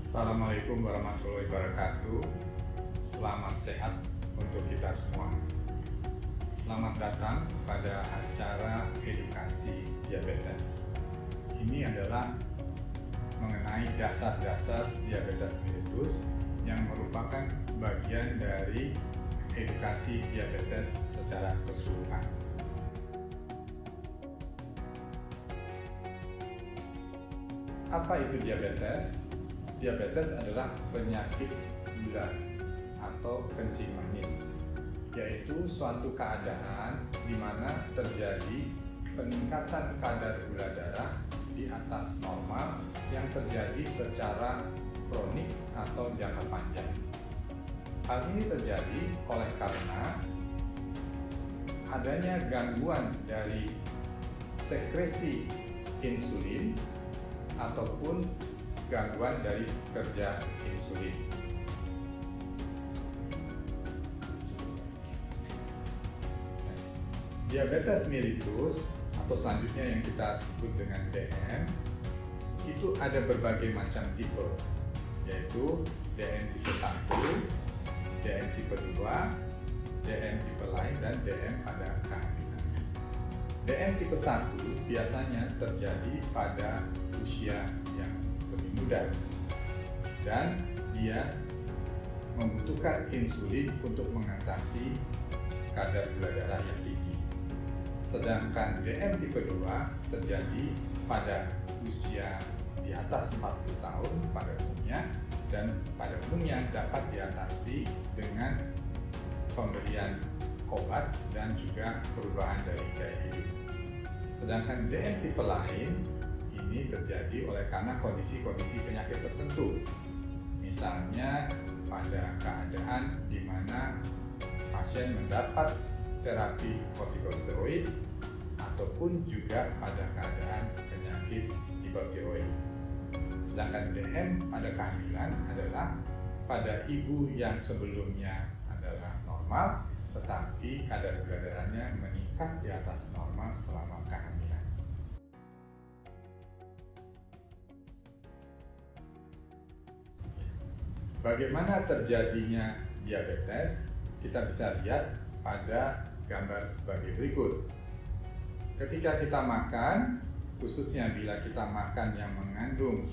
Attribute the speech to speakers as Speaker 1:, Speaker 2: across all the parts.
Speaker 1: Assalamualaikum warahmatullahi wabarakatuh. Selamat sehat untuk kita semua. Selamat datang pada acara edukasi diabetes. Ini adalah mengenai dasar-dasar diabetes mellitus yang merupakan bagian dari edukasi diabetes secara keseluruhan. Apa itu diabetes? Diabetes adalah penyakit gula atau kencing manis, yaitu suatu keadaan di mana terjadi peningkatan kadar gula darah di atas normal yang terjadi secara kronik atau jangka panjang. Hal ini terjadi oleh karena adanya gangguan dari sekresi insulin ataupun gangguan dari kerja insulin. Diabetes mellitus atau selanjutnya yang kita sebut dengan DM itu ada berbagai macam tipe, yaitu DM tipe 1, DM tipe 2, DM tipe lain, dan DM pada kehamilan. DM tipe 1 biasanya terjadi pada usia yang lebih muda dan dia membutuhkan insulin untuk mengatasi kadar gula darah yang tinggi. Sedangkan DM tipe 2 terjadi pada usia di atas 40 tahun pada umumnya dan pada umumnya dapat diatasi dengan pemberian obat dan juga perubahan dari gaya hidup. Sedangkan DM tipe lain ini terjadi oleh karena kondisi-kondisi penyakit tertentu. Misalnya pada keadaan di mana pasien mendapat terapi kortikosteroid ataupun juga pada keadaan penyakit hipotiroid. Sedangkan DM pada kehamilan adalah pada ibu yang sebelumnya adalah normal tetapi kadar gula darahnya meningkat di atas normal selama kehamilan. Bagaimana terjadinya diabetes? Kita bisa lihat pada gambar sebagai berikut. Ketika kita makan, khususnya bila kita makan yang mengandung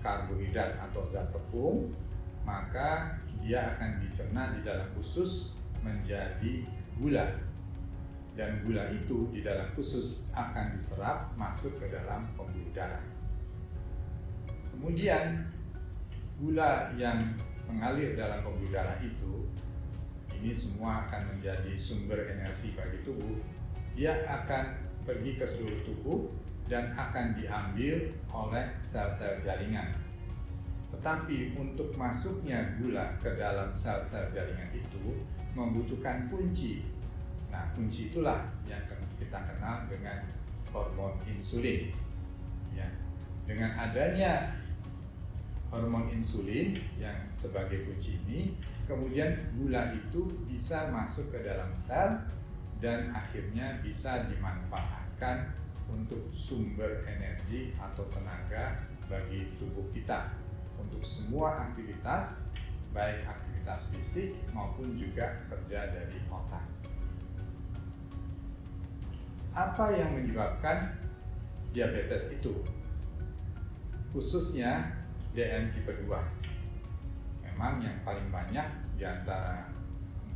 Speaker 1: karbohidrat atau zat tepung, maka dia akan dicerna di dalam usus menjadi gula. Dan gula itu di dalam usus akan diserap masuk ke dalam pembuluh darah. Kemudian gula yang mengalir dalam pembuluh darah itu, ini semua akan menjadi sumber energi bagi tubuh. Dia akan pergi ke seluruh tubuh dan akan diambil oleh sel-sel jaringan. Tetapi untuk masuknya gula ke dalam sel-sel jaringan itu membutuhkan kunci. Nah, kunci itulah yang kita kenal dengan hormon insulin. Ya. Dengan adanya hormon insulin yang sebagai kunci ini, kemudian gula itu bisa masuk ke dalam sel dan akhirnya bisa dimanfaatkan untuk sumber energi atau tenaga bagi tubuh kita untuk semua aktivitas, baik aktivitas fisik maupun juga kerja dari otak. Apa yang menyebabkan diabetes itu? Khususnya DM tipe 2. Memang yang paling banyak di antara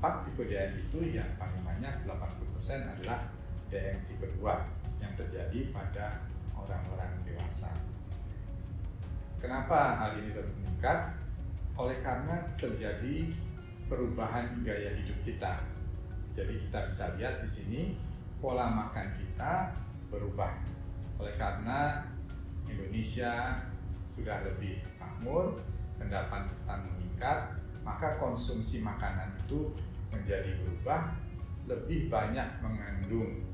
Speaker 1: 4 tipe DM itu yang paling banyak 80% adalah DM tipe 2 yang terjadi pada orang-orang dewasa. Kenapa hal ini terus meningkat? Oleh karena terjadi perubahan gaya hidup kita. Jadi kita bisa lihat di sini pola makan kita berubah. Oleh karena Indonesia sudah lebih makmur, pendapatan meningkat, maka konsumsi makanan itu menjadi berubah, lebih banyak mengandung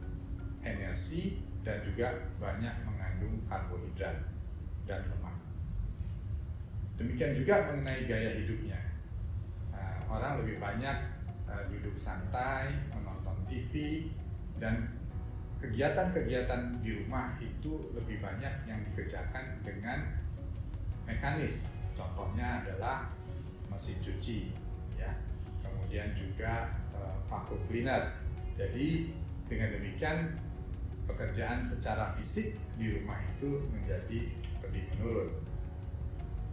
Speaker 1: energi dan juga banyak mengandung karbohidrat dan lemak. Demikian juga mengenai gaya hidupnya. Orang lebih banyak duduk santai, menonton TV, dan kegiatan-kegiatan di rumah itu lebih banyak yang dikerjakan dengan mekanis. Contohnya adalah mesin cuci, ya. Kemudian juga vacuum cleaner. Jadi dengan demikian pekerjaan secara fisik di rumah itu menjadi lebih menurun.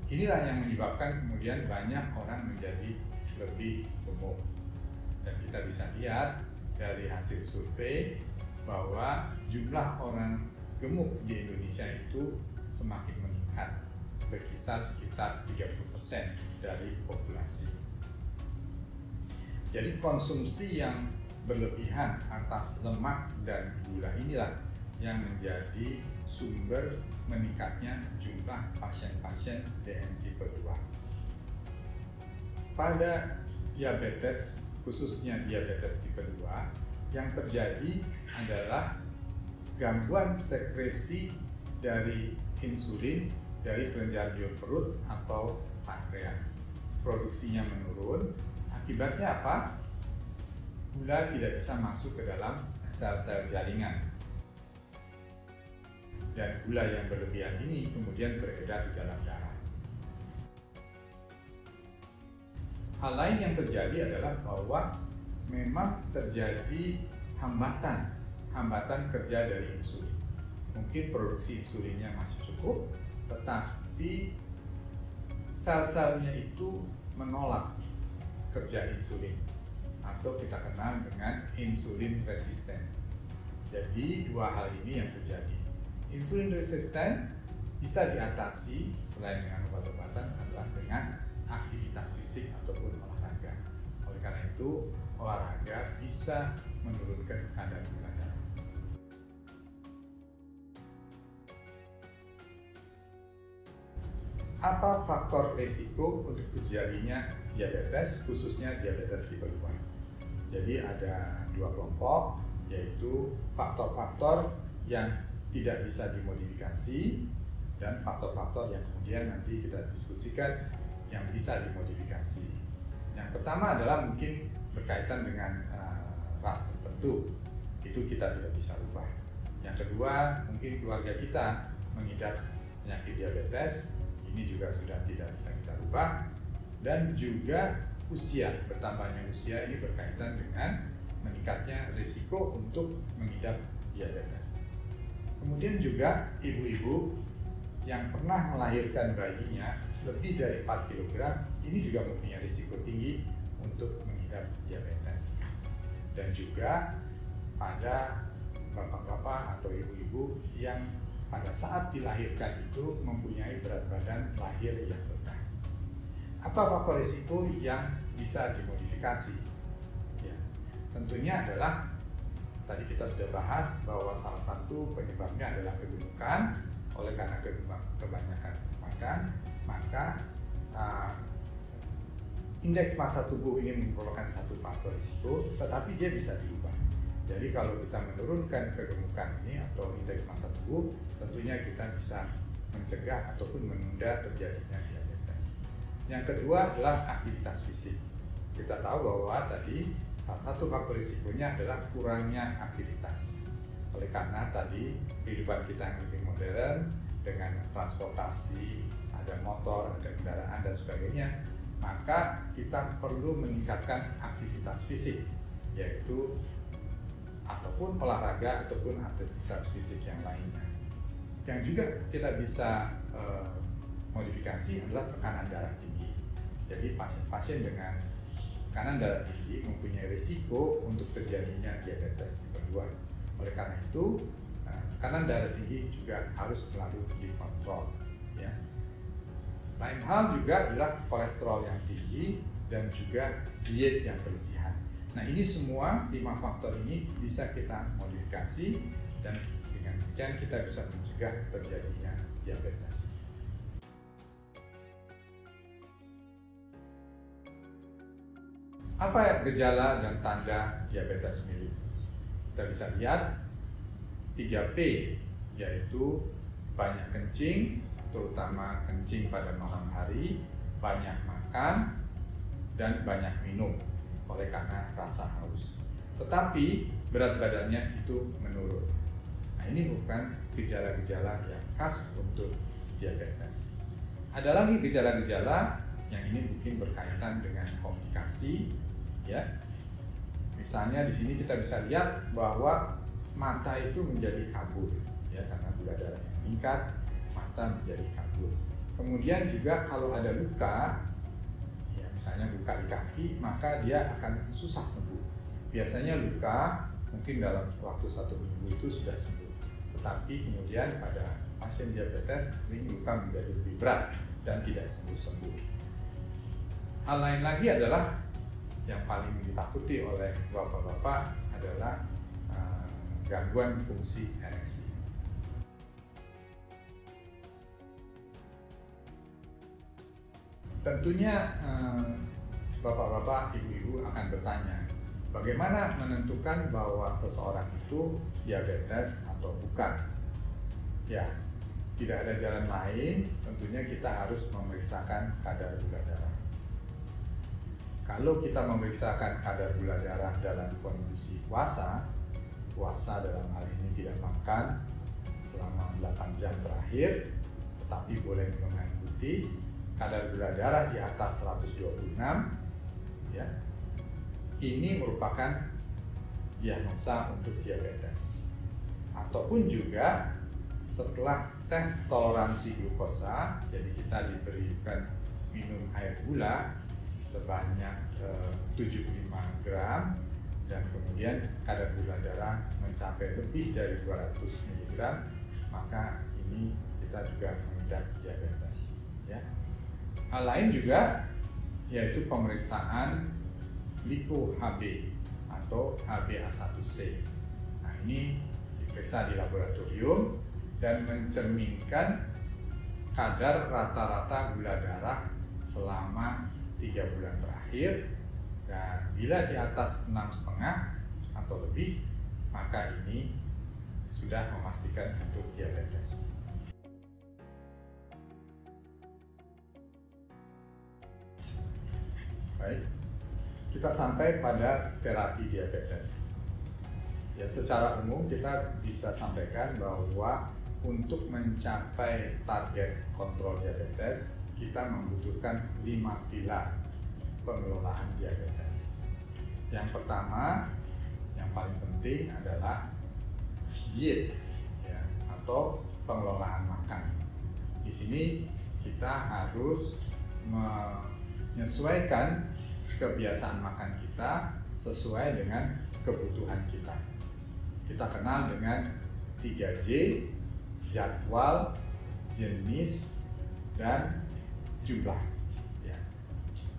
Speaker 1: Inilah yang menyebabkan kemudian banyak orang menjadi lebih gemuk. Dan kita bisa lihat dari hasil survei bahwa jumlah orang gemuk di Indonesia itu semakin meningkat, berkisar sekitar 30% dari populasi. Jadi konsumsi yang berlebihan atas lemak dan gula inilah yang menjadi sumber meningkatnya jumlah pasien-pasien DM tipe 2. Pada diabetes, khususnya diabetes tipe 2, yang terjadi adalah gangguan sekresi dari insulin dari kelenjar liur perut atau pankreas. Produksinya menurun, akibatnya apa? Gula tidak bisa masuk ke dalam sel-sel jaringan. Dan gula yang berlebihan ini kemudian beredar di dalam darah. Hal lain yang terjadi adalah bahwa memang terjadi hambatan kerja dari insulin. Mungkin produksi insulinnya masih cukup, tetapi sel-selnya itu menolak kerja insulin, atau kita kenal dengan insulin resisten. Jadi dua hal ini yang terjadi. Insulin resisten bisa diatasi selain dengan obat-obatan adalah dengan aktivitas fisik ataupun olahraga. Oleh karena itu, olahraga bisa menurunkan kadar gula darah. Apa faktor risiko untuk terjadinya diabetes, khususnya diabetes tipe 2? Jadi ada dua kelompok, yaitu faktor-faktor yang tidak bisa dimodifikasi dan faktor-faktor yang kemudian nanti kita diskusikan yang bisa dimodifikasi. Yang pertama adalah mungkin berkaitan dengan ras tertentu, itu kita tidak bisa ubah. Yang kedua, mungkin keluarga kita mengidap penyakit diabetes, ini juga sudah tidak bisa kita ubah. Dan juga usia, bertambahnya usia ini berkaitan dengan meningkatnya risiko untuk mengidap diabetes. Kemudian juga ibu-ibu yang pernah melahirkan bayinya lebih dari 4 kg, ini juga mempunyai risiko tinggi untuk mengidap diabetes. Dan juga pada bapak-bapak atau ibu-ibu yang pada saat dilahirkan itu mempunyai berat badan lahir yang rendah. Apa faktor risiko yang bisa dimodifikasi? Ya, tentunya adalah tadi kita sudah bahas bahwa salah satu penyebabnya adalah kegemukan. Oleh karena kebanyakan makan, maka indeks massa tubuh ini merupakan satu faktor risiko, tetapi dia bisa diubah. Jadi kalau kita menurunkan kegemukan ini atau indeks massa tubuh, tentunya kita bisa mencegah ataupun menunda terjadinya diabetes. Yang kedua adalah aktivitas fisik. Kita tahu bahwa tadi salah satu faktor risikonya adalah kurangnya aktivitas. Oleh karena tadi kehidupan kita yang lebih modern dengan transportasi, ada motor, ada kendaraan dan sebagainya, maka kita perlu meningkatkan aktivitas fisik, yaitu ataupun olahraga ataupun aktivitas fisik yang lainnya. Yang juga kita bisa modifikasi adalah tekanan darah tinggi. Jadi pasien-pasien dengan tekanan darah tinggi mempunyai risiko untuk terjadinya diabetes tipe 2. Oleh karena itu, tekanan darah tinggi juga harus selalu dikontrol. Ya. Lain hal juga adalah kolesterol yang tinggi dan juga diet yang berlebihan. Nah, ini semua 5 faktor ini bisa kita modifikasi dan dengan demikian kita bisa mencegah terjadinya diabetes. Apa gejala dan tanda diabetes mellitus? Kita bisa lihat 3P, yaitu banyak kencing, terutama kencing pada malam hari, banyak makan, dan banyak minum oleh karena rasa haus. Tetapi berat badannya itu menurun. Nah, ini bukan gejala-gejala yang khas untuk diabetes. Ada lagi gejala-gejala yang ini mungkin berkaitan dengan komplikasi, ya. Misalnya di sini kita bisa lihat bahwa mata itu menjadi kabur, ya, karena gula darah yang meningkat, mata menjadi kabur. Kemudian juga kalau ada luka, ya, misalnya luka di kaki, maka dia akan susah sembuh. Biasanya luka mungkin dalam waktu 1 minggu itu sudah sembuh. Tetapi kemudian pada pasien diabetes sering luka menjadi lebih berat dan tidak sembuh-sembuh. Hal lain lagi adalah yang paling ditakuti oleh bapak-bapak adalah gangguan fungsi ereksi. Tentunya bapak-bapak, ibu-ibu akan bertanya, bagaimana menentukan bahwa seseorang itu diabetes atau bukan? Ya, tidak ada jalan lain, tentunya kita harus memeriksakan kadar gula darah. Kalau kita memeriksakan kadar gula darah dalam kondisi puasa dalam hal ini tidak makan selama 8 jam terakhir, tetapi boleh minum air putih, kadar gula darah di atas 126, ya, ini merupakan diagnosa untuk diabetes. Ataupun juga setelah tes toleransi glukosa, jadi kita diberikan minum air gula sebanyak 75 gram dan kemudian kadar gula darah mencapai lebih dari 200 mg, maka ini kita juga mengidap diabetes, ya. Hal lain juga yaitu pemeriksaan gliko-HB atau HbA1c. Nah, ini diperiksa di laboratorium dan mencerminkan kadar rata-rata gula darah selama 3 bulan terakhir, dan bila di atas 6,5 atau lebih, maka ini sudah memastikan untuk diabetes. Baik, kita sampai pada terapi diabetes. Ya, secara umum kita bisa sampaikan bahwa untuk mencapai target kontrol diabetes, kita membutuhkan 5 pilar pengelolaan diabetes. Yang pertama, yang paling penting adalah diet, ya, atau pengelolaan makan. Di sini kita harus menyesuaikan kebiasaan makan kita sesuai dengan kebutuhan kita. Kita kenal dengan 3J, jadwal, jenis, dan jumlah. Ya.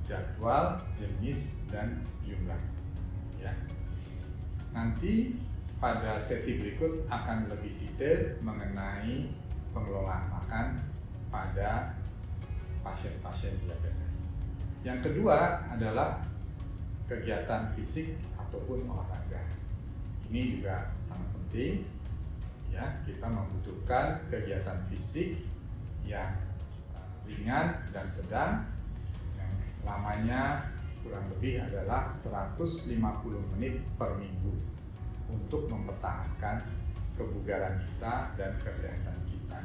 Speaker 1: Jadwal, jenis, dan jumlah. Ya. Nanti pada sesi berikut akan lebih detail mengenai pengelolaan makan pada pasien-pasien diabetes. Yang kedua adalah kegiatan fisik ataupun olahraga. Ini juga sangat penting, ya. Kita membutuhkan kegiatan fisik yang ringan dan sedang, yang lamanya kurang lebih adalah 150 menit per minggu untuk mempertahankan kebugaran kita dan kesehatan kita.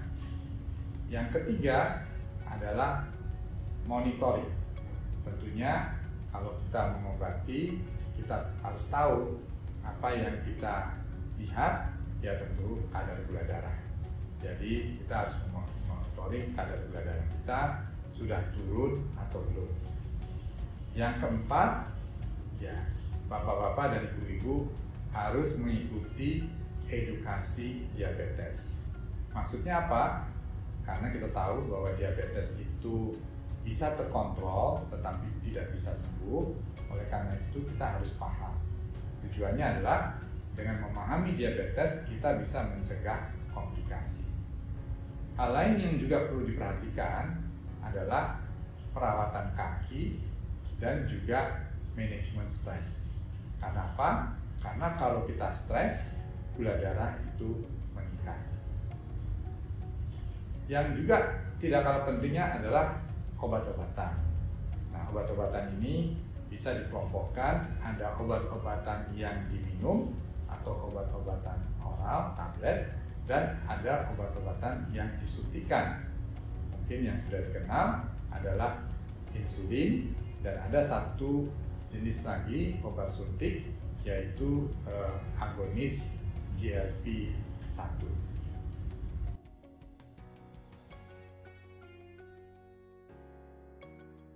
Speaker 1: Yang ketiga adalah monitoring. Tentunya kalau kita mengobati, kita harus tahu apa yang kita lihat, ya tentu kadar gula darah. Jadi kita harus monitoring kadar gula darah kita sudah turun atau belum. Yang keempat, ya, bapak-bapak dan ibu-ibu harus mengikuti edukasi diabetes. Maksudnya apa? Karena kita tahu bahwa diabetes itu bisa terkontrol tetapi tidak bisa sembuh. Oleh karena itu kita harus paham. Tujuannya adalah dengan memahami diabetes kita bisa mencegah komplikasi. Hal lain yang juga perlu diperhatikan adalah perawatan kaki dan juga manajemen stres. Karena apa? Karena kalau kita stres, gula darah itu meningkat. Yang juga tidak kalah pentingnya adalah obat-obatan. Nah, obat-obatan ini bisa dikelompokkan, ada obat-obatan yang diminum atau obat-obatan oral, tablet, dan ada obat-obatan yang disuntikan. Mungkin yang sudah dikenal adalah insulin, dan ada satu jenis lagi obat suntik yaitu agonis GLP-1.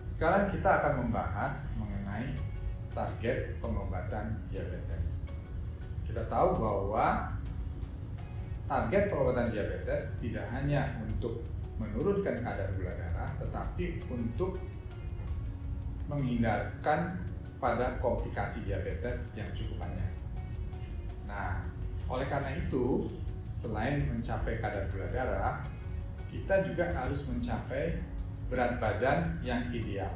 Speaker 1: Sekarang kita akan membahas mengenai target pengobatan diabetes. Kita tahu bahwa target pengobatan diabetes tidak hanya untuk menurunkan kadar gula darah, tetapi untuk menghindarkan pada komplikasi diabetes yang cukup banyak. Nah, oleh karena itu, selain mencapai kadar gula darah, kita juga harus mencapai berat badan yang ideal.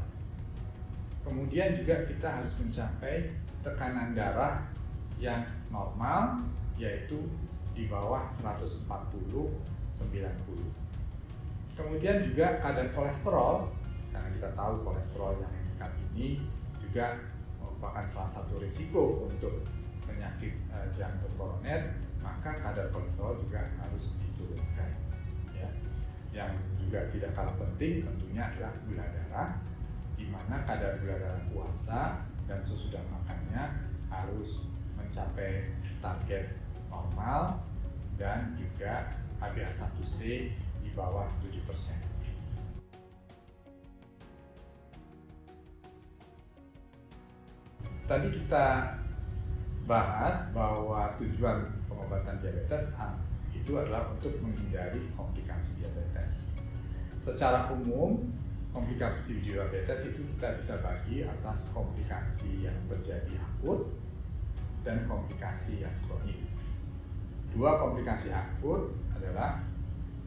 Speaker 1: Kemudian juga kita harus mencapai tekanan darah yang normal, yaitu di bawah 140/90. Kemudian juga kadar kolesterol, karena kita tahu kolesterol yang meningkat ini juga merupakan salah satu risiko untuk penyakit jantung koroner, maka kadar kolesterol juga harus diturunkan. Ya. Yang juga tidak kalah penting tentunya adalah gula darah, di mana kadar gula darah puasa dan sesudah makannya harus mencapai target normal dan juga HbA1c di bawah 7%. Tadi kita bahas bahwa tujuan pengobatan diabetes itu adalah untuk menghindari komplikasi diabetes. Secara umum, komplikasi diabetes itu kita bisa bagi atas komplikasi yang terjadi akut dan komplikasi yang kronik. Dua komplikasi akut adalah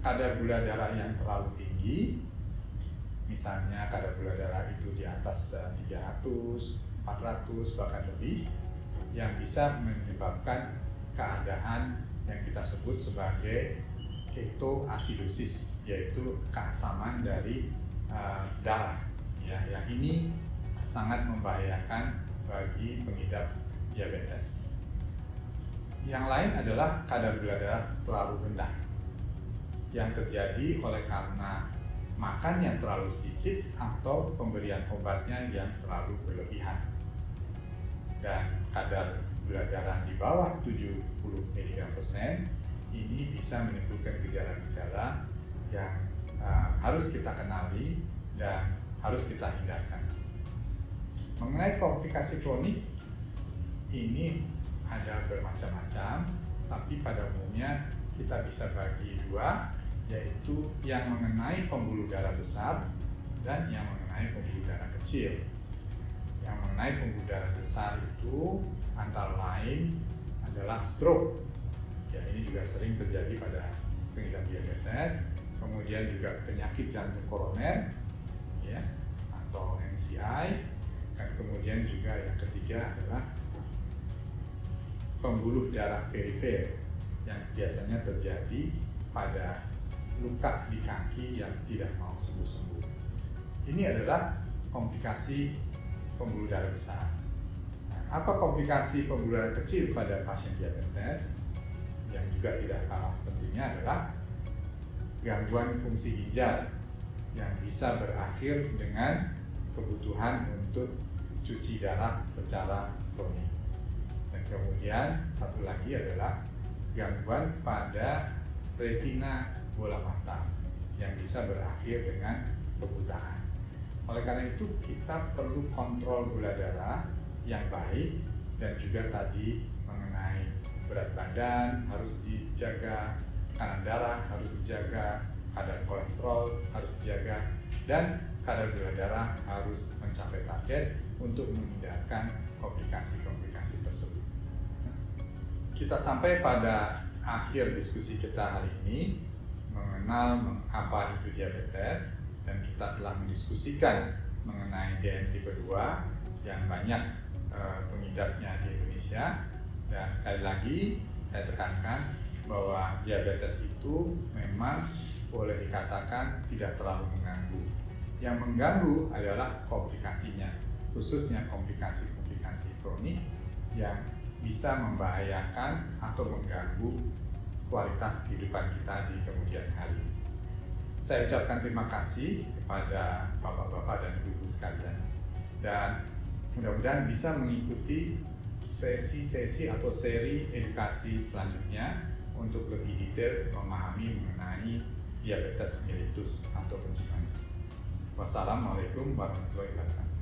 Speaker 1: kadar gula darah yang terlalu tinggi, misalnya kadar gula darah itu di atas 300, 400 bahkan lebih, yang bisa menyebabkan keadaan yang kita sebut sebagai ketoasidosis, yaitu keasaman dari darah. Ya, yang ini sangat membahayakan bagi pengidap diabetes. Yang lain adalah kadar gula darah terlalu rendah, yang terjadi oleh karena makan yang terlalu sedikit atau pemberian obatnya yang terlalu berlebihan. Dan kadar gula darah di bawah 70 mg/% ini bisa menimbulkan gejala-gejala yang harus kita kenali dan harus kita hindarkan. Mengenai komplikasi kronik, ini ada bermacam-macam, tapi pada umumnya kita bisa bagi dua, yaitu yang mengenai pembuluh darah besar dan yang mengenai pembuluh darah kecil. Yang mengenai pembuluh darah besar itu antara lain adalah stroke. Ya, ini juga sering terjadi pada pengidap diabetes. Kemudian juga penyakit jantung koroner, ya, atau MCI. Dan kemudian juga yang ketiga adalah pembuluh darah perifer yang biasanya terjadi pada luka di kaki yang tidak mau sembuh-sembuh. Ini adalah komplikasi pembuluh darah besar. Nah, apa komplikasi pembuluh darah kecil pada pasien diabetes? Yang juga tidak kalah pentingnya adalah gangguan fungsi ginjal yang bisa berakhir dengan kebutuhan untuk cuci darah secara kronik. Dan kemudian satu lagi adalah gangguan pada retina bola mata yang bisa berakhir dengan kebutaan. Oleh karena itu kita perlu kontrol gula darah yang baik, dan juga tadi mengenai berat badan harus dijaga, tekanan darah harus dijaga, kadar kolesterol harus dijaga, dan kadar gula darah harus mencapai target untuk menghindarkan komplikasi-komplikasi tersebut. Kita sampai pada akhir diskusi kita hari ini mengenal apa itu diabetes, dan kita telah mendiskusikan mengenai DN tipe 2 yang banyak pengidapnya di Indonesia. Dan sekali lagi saya tekankan bahwa diabetes itu memang boleh dikatakan tidak terlalu mengganggu. Yang mengganggu adalah komplikasinya, khususnya komplikasi-komplikasi kronik yang bisa membahayakan atau mengganggu kualitas kehidupan kita di kemudian hari. Saya ucapkan terima kasih kepada Bapak-Bapak dan Ibu-Ibu sekalian, dan mudah-mudahan bisa mengikuti sesi-sesi atau seri edukasi selanjutnya untuk lebih detail memahami mengenai diabetes mellitus atau kencing manis. Wassalamualaikum warahmatullahi wabarakatuh.